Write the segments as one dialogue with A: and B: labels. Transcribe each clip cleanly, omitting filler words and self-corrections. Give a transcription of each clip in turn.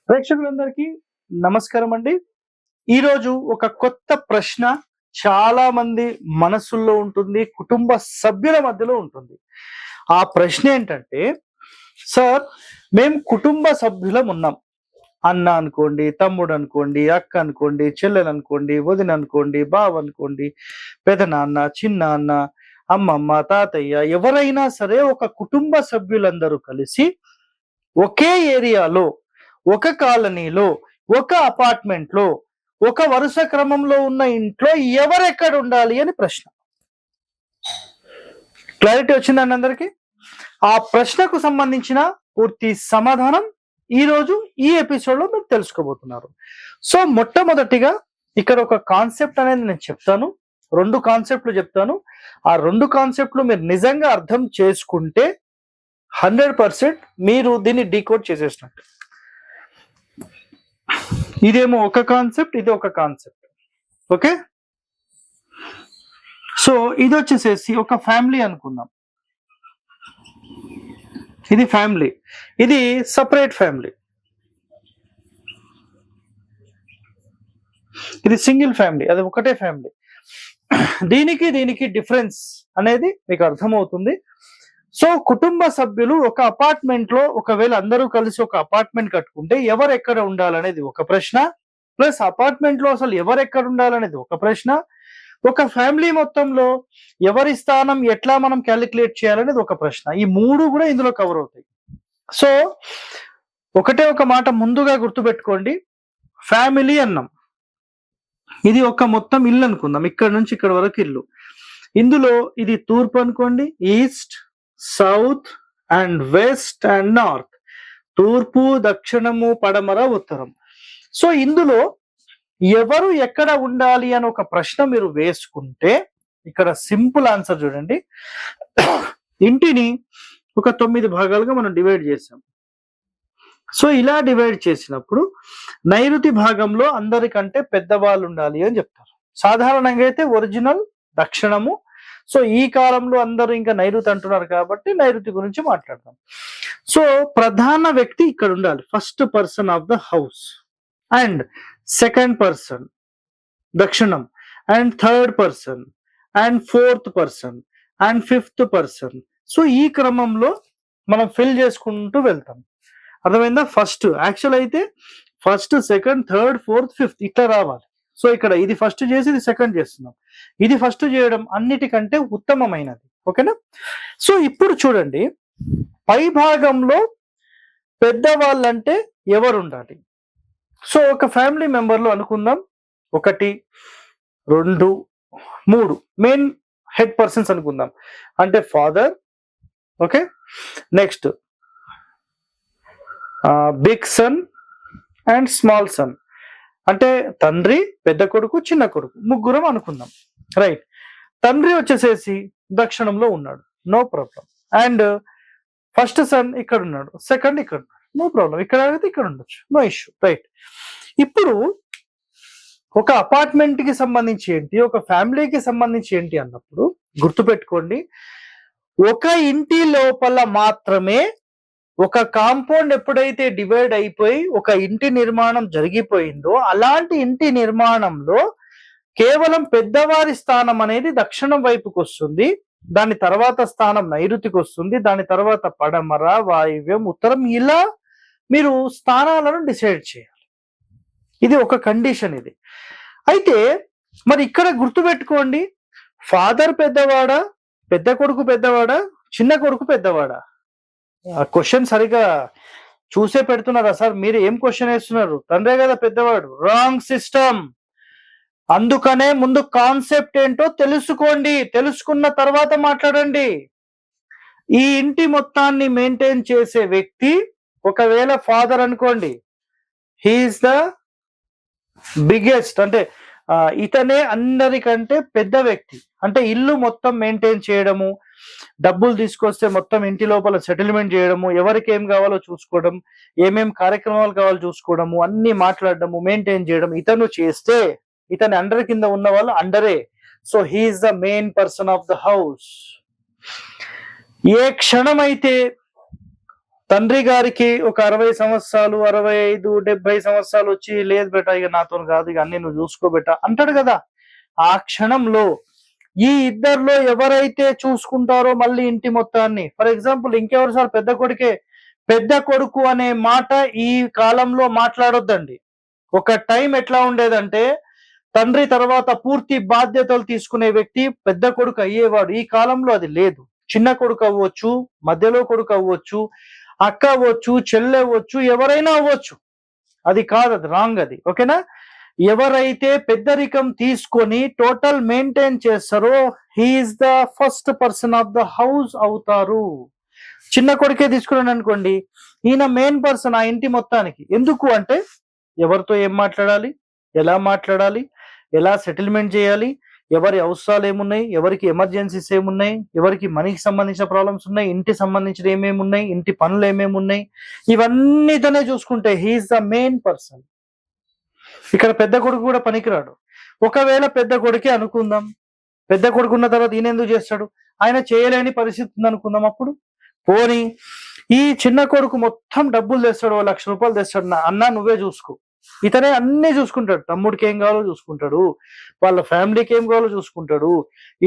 A: ప్రేక్షకులందరికీ నమస్కారం అండి. ఈరోజు ఒక కొత్త ప్రశ్న చాలా మంది మనసుల్లో ఉంటుంది, కుటుంబ సభ్యుల మధ్యలో ఉంటుంది. ఆ ప్రశ్న ఏంటంటే, సార్ మేము కుటుంబ సభ్యులం ఉన్నాం. అన్న అనుకోండి, తమ్ముడు అనుకోండి, అక్క అనుకోండి, చెల్లెలు అనుకోండి, వదిన అనుకోండి, బావ అనుకోండి, పెదనాన్న, చిన్నాన్న, అమ్మమ్మ, తాతయ్య ఎవరైనా సరే ఒక కుటుంబ సభ్యులందరూ కలిసి ఒకే ఏరియాలో, ఒక కాలనీలో, ఒక అపార్ట్మెంట్లో, ఒక వరుస క్రమంలో ఉన్న ఇంట్లో ఎవరెక్కడ ఉండాలి అని ప్రశ్న. క్లారిటీ వచ్చిందండి అందరికి? ఆ ప్రశ్నకు సంబంధించిన పూర్తి సమాధానం ఈరోజు ఈ ఎపిసోడ్ లో మీరు తెలుసుకోబోతున్నారు. సో మొట్టమొదటిగా ఇక్కడ ఒక కాన్సెప్ట్ అనేది నేను చెప్తాను, 2 కాన్సెప్ట్లు చెప్తాను. ఆ 2 కాన్సెప్ట్లు మీరు నిజంగా అర్థం చేసుకుంటే 100% మీరు దీన్ని డీకోడ్ చేసేసినట్టు. ఇదేమో ఒక కాన్సెప్ట్, ఇది ఒక కాన్సెప్ట్. ఓకే, సో ఇది వచ్చేసేసి ఒక ఫ్యామిలీ అనుకుందాం. ఇది ఫ్యామిలీ, ఇది సపరేట్ ఫ్యామిలీ, ఇది సింగిల్ ఫ్యామిలీ, అది ఒకటే ఫ్యామిలీ. దీనికి డిఫరెన్స్ అనేది మీకు అర్థమవుతుంది. సో కుటుంబ సభ్యులు ఒక అపార్ట్మెంట్ లో ఒకవేళ అందరూ కలిసి ఒక అపార్ట్మెంట్ కట్టుకుంటే ఎవరెక్కడ ఉండాలనేది ఒక ప్రశ్న, ప్లస్ అపార్ట్మెంట్ లో అసలు ఎవరెక్కడ ఉండాలనేది ఒక ప్రశ్న, ఒక ఫ్యామిలీ మొత్తంలో ఎవరి స్థానం ఎట్లా మనం క్యాలిక్యులేట్ చేయాలనేది ఒక ప్రశ్న. ఈ 3 కూడా ఇందులో కవర్ అవుతాయి. సో ఒకటే ఒక మాట ముందుగా గుర్తుపెట్టుకోండి, ఫ్యామిలీ అన్నాం, ఇది ఒక మొత్తం ఇల్లు అనుకుందాం, ఇక్కడ నుంచి ఇక్కడ వరకు ఇల్లు. ఇందులో ఇది తూర్పు అనుకోండి, east, south and west and north, తూర్పు, దక్షిణము, పడమర, ఉత్తరం. సో ఇందులో ఎవరు ఎక్కడ ఉండాలి అని ఒక ప్రశ్న మీరు వేసుకుంటే ఇక్కడ సింపుల్ ఆన్సర్ చూడండి. ఇంటిని ఒక 9 భాగాలుగా మనం డివైడ్ చేసాం. సో ఇలా డివైడ్ చేసినప్పుడు నైరుతి భాగంలో అందరికంటే పెద్దవాళ్ళు ఉండాలి అని చెప్తారు. సాధారణంగా అయితే ఒరిజినల్ దక్షిణము. సో ఈ కాలంలో అందరూ ఇంకా నైరుతి అంటున్నారు కాబట్టి నైరుతి గురించి మాట్లాడదాం. సో ప్రధాన వ్యక్తి ఇక్కడ ఉండాలి, first person of the house, and second person దక్షిణం, and third person, and fourth person, and fifth person. So ఈ క్రమంలో మనం ఫిల్ చేసుకుంటూ వెళ్తాం. అర్థమైందా? ఫస్ట్ యాక్చువల్ అయితే first, second, third, fourth, fifth ఇట్లా రావాలి. సో ఇక్కడ ఇది ఫస్ట్ చేసి ఇది సెకండ్ చేస్తున్నాం. ఇది ఫస్ట్ చేయడం అన్నిటికంటే ఉత్తమమైనది. ఓకేనా? సో ఇప్పుడు చూడండి, పై భాగంలో పెద్దవాళ్ళంటే ఎవరు ఉండాలి? సో ఒక ఫ్యామిలీ మెంబర్లు అనుకుందాం, 1, 2, 3 మెయిన్ హెడ్ పర్సన్స్ అనుకుందాం. అంటే father, okay, next big son and small son, అంటే తండ్రి, పెద్ద కొడుకు, చిన్న కొడుకు, ముగ్గురం అనుకుందాం. రైట్, తండ్రి వచ్చేసేసి దక్షిణంలో ఉన్నాడు, no problem. And first son ఇక్కడ ఉన్నాడు, సెకండ్ ఇక్కడ ఉన్నాడు, నో ప్రాబ్లం. ఇక్కడ అయితే ఇక్కడ ఉండొచ్చు, నో ఇష్యూ. రైట్, ఇప్పుడు ఒక అపార్ట్మెంట్ కి సంబంధించి ఏంటి, ఒక ఫ్యామిలీకి సంబంధించి ఏంటి అన్నప్పుడు గుర్తుపెట్టుకోండి, ఒక ఇంటి లోపల మాత్రమే ఒక కాంపౌండ్ ఎప్పుడైతే డివైడ్ అయిపోయి ఒక ఇంటి నిర్మాణం జరిగిపోయిందో అలాంటి ఇంటి నిర్మాణంలో కేవలం పెద్దవారి స్థానం అనేది దక్షిణం వైపుకి వస్తుంది, దాని తర్వాత స్థానం నైరుతికి వస్తుంది, దాని తర్వాత పడమర, వాయువ్యం, ఉత్తరం, ఇలా మీరు స్థానాలను డిసైడ్ చేయాలి. ఇది ఒక కండిషన్. ఇది అయితే మరి ఇక్కడ గుర్తుపెట్టుకోండి, ఫాదర్ పెద్దవాడా, పెద్ద కొడుకు పెద్దవాడా, చిన్న కొడుకు పెద్దవాడా? ఆ క్వశ్చన్ సరిగా చూసే పెడుతున్నారా సార్? మీరు ఏం క్వశ్చన్ వేస్తున్నారు? తండ్రే కదా పెద్దవాడు. Wrong system. అందుకనే ముందు కాన్సెప్ట్ ఏంటో తెలుసుకోండి, తెలుసుకున్న తర్వాత మాట్లాడండి. ఈ ఇంటి మొత్తాన్ని మెయింటైన్ చేసే వ్యక్తి ఒకవేళ ఫాదర్ అనుకోండి, హీఈస్ ద బిగ్గెస్ట్, అంటే ఇతనే అందరికంటే పెద్ద వ్యక్తి. అంటే ఇల్లు మొత్తం మెయింటైన్ చేయడము, డబ్బులు తీసుకొస్తే మొత్తం ఇంటి లోపల సెటిల్మెంట్ చేయడము, ఎవరికి ఏం కావాలో చూసుకోవడం, ఏమేం కార్యక్రమాలు కావాలో చూసుకోవడము, అన్ని మాట్లాడడము, మెయింటైన్ చేయడం ఇతను చేస్తే ఇతని అండర్ కింద ఉన్న వాళ్ళు అండరే. So he's the main person of the house. ఏ క్షణమైతే తండ్రి గారికి ఒక 60 సంవత్సరాలు 65 70 సంవత్సరాలు వచ్చి, లేదు బేటా ఇక నాతో కాదు, ఇక అన్ని నువ్వు చూసుకోబెట్టా అంటాడు కదా. ఆ క్షణంలో ఈ ఇద్దరిలో ఎవరైతే చూసుకుంటారో మళ్ళీ ఇంటి మొత్తాన్ని, ఫర్ ఎగ్జాంపుల్ ఇంకెవరు సార్, పెద్ద కొడుకే. పెద్ద కొడుకు అనే మాట ఈ కాలంలో మాట్లాడొద్దండి. ఒక టైం ఎట్లా ఉండేదంటే తండ్రి తర్వాత పూర్తి బాధ్యతలు తీసుకునే వ్యక్తి పెద్ద కొడుకు అయ్యేవాడు. ఈ కాలంలో అది లేదు. చిన్న కొడుకు అవ్వచ్చు, మధ్యలో కొడుకు అవ్వచ్చు, అక్క అవ్వచ్చు, చెల్లె అవ్వచ్చు, ఎవరైనా అవ్వచ్చు. అది కాదు, అది రాంగ్, అది ఓకేనా. ఎవరైతే పెద్దరికం తీసుకొని టోటల్ మెయింటైన్ చేస్తారో he's the first person of the house అవుతారు. చిన్న కొడుకే తీసుకున్నాను అనుకోండి, ఈయన మెయిన్ పర్సన్ ఆ ఇంటి మొత్తానికి. ఎందుకు అంటే ఎవరితో ఏం మాట్లాడాలి, ఎలా మాట్లాడాలి, ఎలా సెటిల్మెంట్ చేయాలి, ఎవరి అవసరాలు ఏమున్నాయి, ఎవరికి ఎమర్జెన్సీస్ ఏమున్నాయి, ఎవరికి మనీకి సంబంధించిన ప్రాబ్లమ్స్ ఉన్నాయి, ఇంటి సంబంధించిన ఏమేమి ఉన్నాయి, ఇంటి పనులు ఏమేమి ఉన్నాయి, ఇవన్నీ తనే చూసుకుంటే హీఈస్ ద మెయిన్ పర్సన్. ఇక్కడ పెద్ద కొడుకు కూడా పనికిరాడు. ఒకవేళ పెద్ద కొడుకే అనుకుందాం, పెద్ద కొడుకు ఉన్న తర్వాత ఈయన ఎందుకు చేస్తాడు, ఆయన చేయలేని పరిస్థితి ఉంది అనుకుందాం. అప్పుడు పోనీ ఈ చిన్న కొడుకు మొత్తం డబ్బులు తెస్తాడు, 1,00,000 రూపాయలు తెస్తాడు, అన్నా నువ్వే చూసుకో, ఇతనే అన్ని చూసుకుంటాడు. తమ్ముడికి ఏం కావాలో చూసుకుంటాడు, వాళ్ళ ఫ్యామిలీకి ఏం కావాలో చూసుకుంటాడు,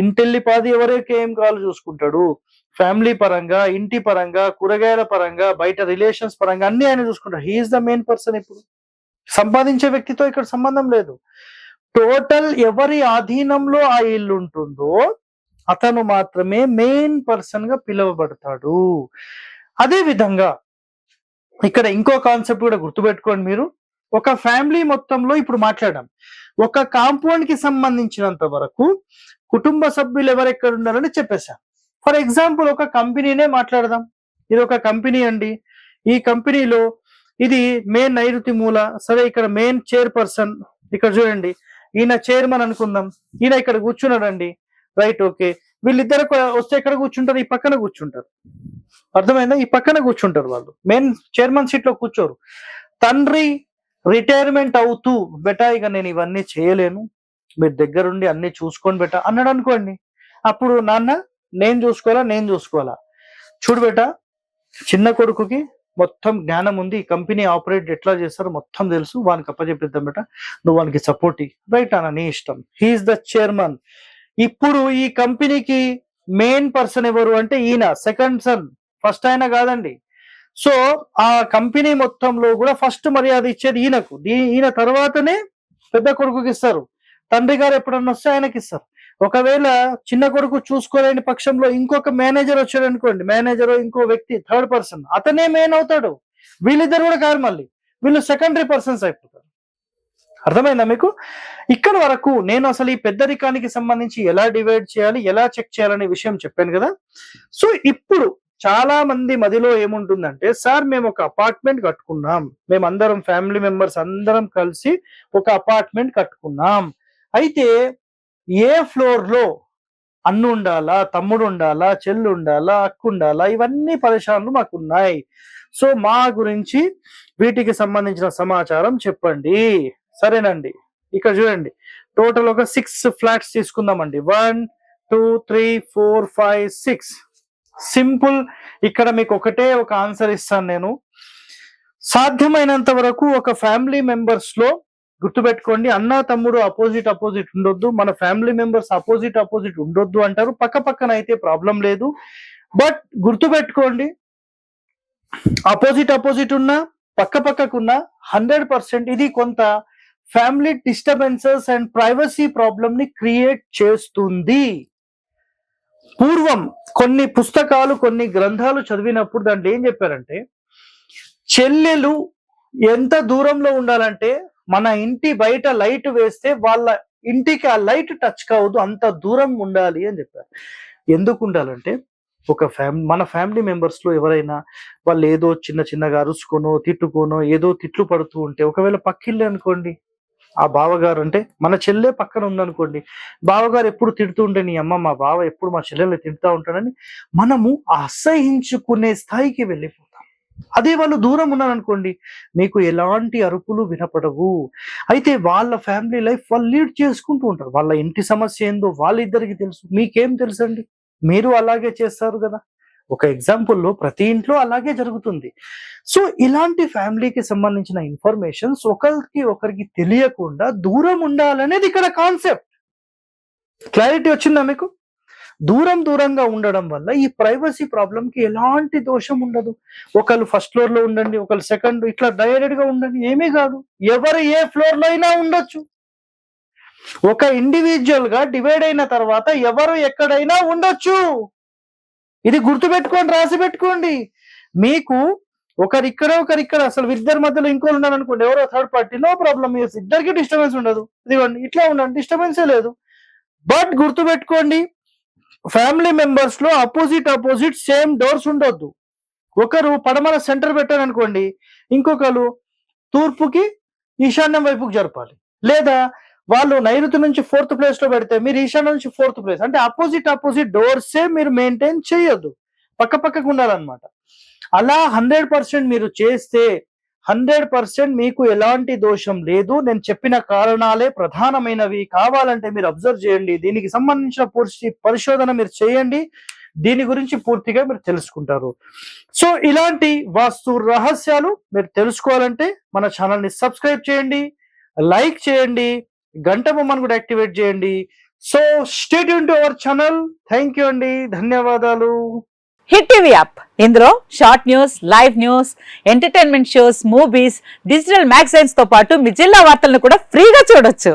A: ఇంటిల్లి పాది ఎవరికి ఏం కావాలో చూసుకుంటాడు, ఫ్యామిలీ పరంగా, ఇంటి పరంగా, కూరగాయల పరంగా, బయట రిలేషన్స్ పరంగా అన్ని ఆయన చూసుకుంటాడు. He's the main person. ఇప్పుడు సంపాదించే వ్యక్తితో ఇక్కడ సంబంధం లేదు. టోటల్ ఎవరి ఆధీనంలో ఆ ఇల్లు ఉంటుందో అతను మాత్రమే మెయిన్ పర్సన్ గా పిలువబడతాడు. అదే విధంగా ఇక్కడ ఇంకో కాన్సెప్ట్ కూడా గుర్తుపెట్టుకోండి మీరు. ఒక ఫ్యామిలీ మొత్తంలో ఇప్పుడు మాట్లాడాం, ఒక కాంపౌండ్ కి సంబంధించినంత వరకు కుటుంబ సభ్యులు ఎవరెక్కడ ఉండాలని చెప్పేశాం. ఫర్ ఎగ్జాంపుల్ ఒక కంపెనీనే మాట్లాడదాం. ఇది ఒక కంపెనీ అండి. ఈ కంపెనీలో ఇది మెయిన్ నైరుతి మూల. సరే, ఇక్కడ మెయిన్ చైర్ పర్సన్ ఇక్కడ చూడండి, ఈయన చైర్మన్ అనుకుందాం. ఈయన ఇక్కడ కూర్చున్నాడండి, రైట్, ఓకే. వీళ్ళిద్దరు వస్తే ఎక్కడ కూర్చుంటారు, ఈ పక్కన కూర్చుంటారు. అర్థమైందా? ఈ పక్కన కూర్చుంటారు. వాళ్ళు మెయిన్ చైర్మన్ సీట్ లో కూర్చోరు. తండ్రి రిటైర్మెంట్ అవుతూ, బెటా ఇక నేను ఇవన్నీ చేయలేను, మీరు దగ్గరుండి అన్ని చూసుకోండి బెటా అన్నాడు అనుకోండి. అప్పుడు నాన్న నేను చూసుకోవాలా. చూడు బెటా, చిన్న కొడుకుకి మొత్తం జ్ఞానం ఉంది, ఈ కంపెనీ ఆపరేట్ ఎట్లా చేస్తారో మొత్తం తెలుసు, వానికి అప్పచెప్పిద్దాం బెటా, నువ్వు వానికి సపోర్ట్ రైట్ అన్న, నీ ఇష్టం. He's the chairman. ఇప్పుడు ఈ కంపెనీకి మెయిన్ పర్సన్ ఎవరు అంటే ఈయన, సెకండ్ సన్, ఫస్ట్ ఆయన కాదండి. సో ఆ కంపెనీ మొత్తంలో కూడా ఫస్ట్ మర్యాద ఇచ్చేది ఈయనకు. ఈయన తర్వాతనే పెద్ద కొడుకుకి ఇస్తారు. తండ్రి గారు ఎప్పుడన్నా వస్తే ఆయనకి ఇస్తారు. ఒకవేళ చిన్న కొడుకు చూసుకోలేని పక్షంలో ఇంకొక మేనేజర్ వచ్చాడు అనుకోండి, మేనేజర్ ఇంకో వ్యక్తి థర్డ్ పర్సన్, అతనే మెయిన్ అవుతాడు. వీళ్ళిద్దరు కూడా కాదు, మళ్ళీ వీళ్ళు సెకండరీ పర్సన్స్ అయిపోతారు. అర్థమైందా మీకు? ఇక్కడ వరకు నేను అసలు ఈ పెద్దరికానికి సంబంధించి ఎలా డివైడ్ చేయాలి, ఎలా చెక్ చేయాలనే విషయం చెప్పాను కదా. సో ఇప్పుడు చాలా మంది మదిలో ఏముంటుందంటే, సార్ మేము ఒక అపార్ట్మెంట్ కట్టుకున్నాం, మేమందరం ఫ్యామిలీ మెంబర్స్ అందరం కలిసి ఒక అపార్ట్మెంట్ కట్టుకున్నాం, అయితే ఏ ఫ్లోర్ లో అన్ను ఉండాలా, తమ్ముడు ఉండాలా, చెల్లు ఉండాలా, అక్కు ఉండాలా, ఇవన్నీ పరేషాన్లు మాకున్నాయి. సో మా గురించి వీటికి సంబంధించిన సమాచారం చెప్పండి. సరేనండి, ఇక్కడ చూడండి, టోటల్ ఒక 6 ఫ్లాట్స్ తీసుకుందామండి. 1 2 3 4 5 6. సింపుల్. ఇక్కడ మీకు ఒకటే ఒక ఆన్సర్ ఇస్తాను నేను. సాధ్యమైనంత వరకు ఒక ఫ్యామిలీ మెంబర్స్ లో గుర్తుపెట్టుకోండి, అన్న తమ్ముడు అపోజిట్ ఉండొద్దు, మన ఫ్యామిలీ మెంబర్స్ అపోజిట్ ఉండొద్దు అంటారు. పక్క పక్కన అయితే ప్రాబ్లం లేదు. బట్ గుర్తుపెట్టుకోండి, అపోజిట్ ఉన్నా పక్క పక్కకున్నా 100% ఇది కొంత family disturbances and privacy problem ని క్రియేట్ చేస్తుంది. పూర్వం కొన్ని పుస్తకాలు, కొన్ని గ్రంథాలు చదివినప్పుడు దాంట్లో ఏం చెప్పారంటే, చెల్లెలు ఎంత దూరంలో ఉండాలంటే మన ఇంటి బయట లైట్ వేస్తే వాళ్ళ ఇంటికి ఆ లైట్ టచ్ కావద్దు, అంత దూరం ఉండాలి అని చెప్పారు. ఎందుకు ఉండాలంటే, ఒక మన ఫ్యామిలీ మెంబర్స్ లో ఎవరైనా వాళ్ళు ఏదో చిన్నగా అరుసుకోనో తిట్టుకోనో ఏదో తిట్లు పడుతూ ఉంటే, ఒకవేళ పక్కిల్లే అనుకోండి, ఆ బావగారు అంటే మన చెల్లె పక్కన ఉందనుకోండి, బావగారు ఎప్పుడు తిడుతూ ఉంటే, నీ అమ్మ మా బావ ఎప్పుడు మా చెల్లెల్ని తిడుతూ ఉంటాడని మనము అసహించుకునే స్థాయికి వెళ్ళిపోతాం. అదే వాళ్ళు దూరం ఉన్నారనుకోండి, మీకు ఎలాంటి అరుపులు వినపడవు. అయితే వాళ్ళ ఫ్యామిలీ లైఫ్ వాళ్ళు లీడ్ చేసుకుంటూ ఉంటారు. వాళ్ళ ఇంటి సమస్య ఏందో వాళ్ళిద్దరికి తెలుసు, మీకేం తెలుసండి? మీరు అలాగే చేస్తారు కదా. ఒక ఎగ్జాంపుల్లో ప్రతి ఇంట్లో అలాగే జరుగుతుంది. సో ఇలాంటి ఫ్యామిలీకి సంబంధించిన ఇన్ఫర్మేషన్స్ ఒకరికి తెలియకుండా దూరం ఉండాలనేది ఇక్కడ కాన్సెప్ట్. క్లారిటీ వచ్చిందా మీకు? దూరంగా ఉండడం వల్ల ఈ ప్రైవసీ ప్రాబ్లం కి ఎలాంటి దోషం ఉండదు. ఒకళ్ళు ఫస్ట్ ఫ్లోర్ లో ఉండండి, ఒకళ్ళు సెకండ్, ఇట్లా డైరెక్ట్ గా ఉండండి, ఏమీ కాదు. ఎవరు ఏ ఫ్లోర్ లో అయినా ఉండొచ్చు. ఒక ఇండివిజువల్ గా డివైడ్ అయిన తర్వాత ఎవరు ఎక్కడైనా ఉండొచ్చు. ఇది గుర్తుపెట్టుకోండి, రాసి పెట్టుకోండి. మీకు ఒకరిక్కడ అసలు ఇద్దరి మధ్యలో ఇంకోళ్ళు ఉన్నారు అనుకోండి, ఎవరో థర్డ్ పార్టీ, నో ప్రాబ్లం, ఇద్దరికి డిస్టర్బెన్స్ ఉండదు. ఇదిగోండి ఇట్లా ఉండండి, డిస్టర్బెన్సే లేదు. బట్ గుర్తుపెట్టుకోండి, ఫ్యామిలీ మెంబర్స్ లో అపోజిట్ సేమ్ డోర్స్ ఉండొద్దు. ఒకరు పడమర సెంటర్ పెట్టారు అనుకోండి, ఇంకొకరు తూర్పుకి ఈశాన్యం వైపుకి జరపాలి. లేదా వాళ్ళు నైరుతి నుంచి 4th ప్లేస్ లో పెడితే మీరు ఈశాన్యం నుంచి 4th ప్లేస్, అంటే అపోజిట్ డోర్సే మీరు మెయింటైన్ చేయొద్దు, పక్కకు ఉండాలన్నమాట. అలా 100% మీరు చేస్తే 100% మీకు ఎలాంటి దోషం లేదు. నేను చెప్పిన కారణాలే ప్రధానమైనవి. కావాలంటే మీరు అబ్జర్వ్ చేయండి, దీనికి సంబంధించిన పూర్తి పరిశోధన మీరు చేయండి, దీని గురించి పూర్తిగా మీరు తెలుసుకుంటారు. సో ఇలాంటి వాస్తు రహస్యాలు మీరు తెలుసుకోవాలంటే మన ఛానల్ ని సబ్స్క్రైబ్ చేయండి, లైక్ చేయండి, గంట బొమ్మను కూడా యాక్టివేట్ చేయండి. So stay tune to our channel. Thank you అండి, ధన్యవాదాలు.
B: హిట్ టీవీ యాప్, ఇందులో short news, live news, entertainment shows, movies, digital magazines తో పాటు మీ జిల్లా వార్తలను కూడా ఫ్రీగా చూడొచ్చు.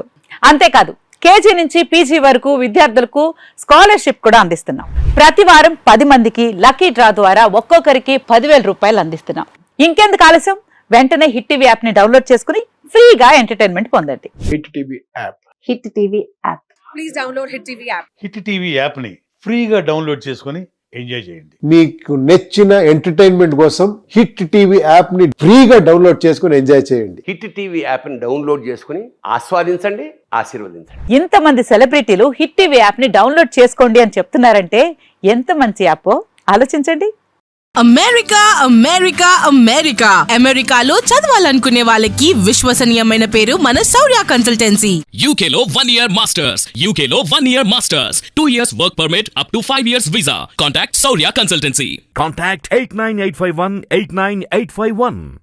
B: అంతేకాదు కేజీ నుంచి పీజీ వరకు విద్యార్థులకు స్కాలర్షిప్ కూడా అందిస్తున్నాం. ప్రతి వారం 10 మందికి లక్కీ డ్రా ద్వారా ఒక్కొక్కరికి 10,000 రూపాయలు అందిస్తున్నాం. ఇంకెందుకు ఆలస్యం, వెంటనే హిట్ టీవీ యాప్ ని డౌన్లోడ్ చేసుకుని ఫ్రీగా ఎంటర్టైన్మెంట్ పొందండి.
C: Hit TV app.
B: Hit TV app.
D: Please download hit TV app.
E: Hit TV app ని ఫ్రీగా డౌన్లోడ్ చేసుకొని ఎంజాయ్ చేయండి.
C: మీకు నచ్చిన ఎంటర్టైన్మెంట్ కోసం హిట్ టీవీ యాప్ ని ఫ్రీగా డౌన్లోడ్ చేసుకొని ఎంజాయ్ చేయండి.
F: హిట్ టీవీ యాప్ ని డౌన్లోడ్ చేసుకుని ఆస్వాదించండి, ఆశీర్వదించండి.
B: ఇంతమంది సెలబ్రిటీలు హిట్ టీవీ యాప్ ని డౌన్లోడ్ చేసుకోండి అని చెప్తున్నారంటే ఎంత మంచి యాప్ ఆలోచించండి.
D: అమెరికాలో చదవాలనుకునే వాళ్ళకి విశ్వసనీయమైన పేరు మన శౌర్య కన్సల్టెన్సీ.
G: UK లో 1 year masters. UK లో 1 year masters. 2 years work permit up to 5 years visa. Contact Saurya Consultancy.
H: Contact 89851 89851.